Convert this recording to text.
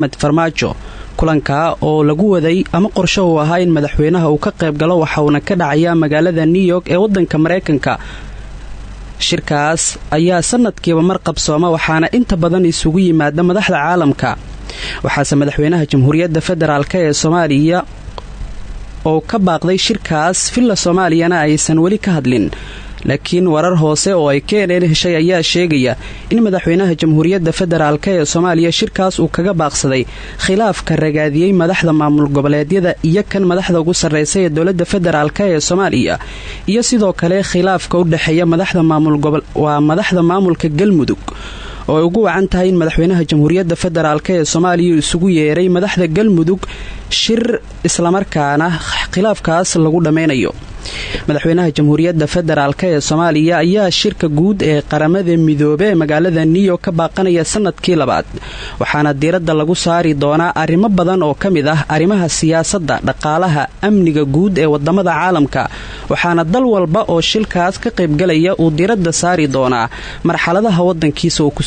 farmaajo kulanka oo lagu waday ama qorsho uu ahaa in madaxweynaha uu ka qayb galo waxa uu ka dhacayaa magaalada New York ee wadanka Mareykanka. shirkaas ayaa sanadkiiba mar qabsooma waxaana inta badan isugu yimaada madaxda caalamka. waxaase madaxweynaha Jamhuuriyadda Federaalka ee Soomaaliya oo ka baaqday shirkaas filla Soomaaliyana aysan wali ka hadlin. laakiin warar hoose oo ay keeneen heshay ayaa sheegaya in madaxweynaha Jamhuuriyadda Federaalka ee Soomaaliya shirkaas uu kaga baaqsaday khilaafka ragaadiyay madaxda maamul goboleedyada iyo kan madaxda ugu sareysa ee dawladda federaalka ee Soomaaliya iyo sidoo kale khilaafka u dhaxeeya madaxda maamulka Galmudug oo ugu wacan tahay in madaxweynaha Jamhuuriyadda Federaalka ee Soomaaliya isugu yeeray madaxda Galmudug shir isla markaana khilaafkaas lagu dhameynayo. madaxweynaha Jamhuuriyadda Federaalka ee Soomaaliya ayaa shirka guud ee qaramada midoobay ee magaalada New York ka baaqanaya sanadkii labaad waxaana diiradda lagu saari doonaa arrimo badan oo kamid ah arrimaha siyaasadda, dhaqaalaha, amniga guud ee wadamada caalamka waxaana dal walba oo shilkaas ka qayb galaya uu diiradda saari doonaa marxaladaha wadankiisa uu ku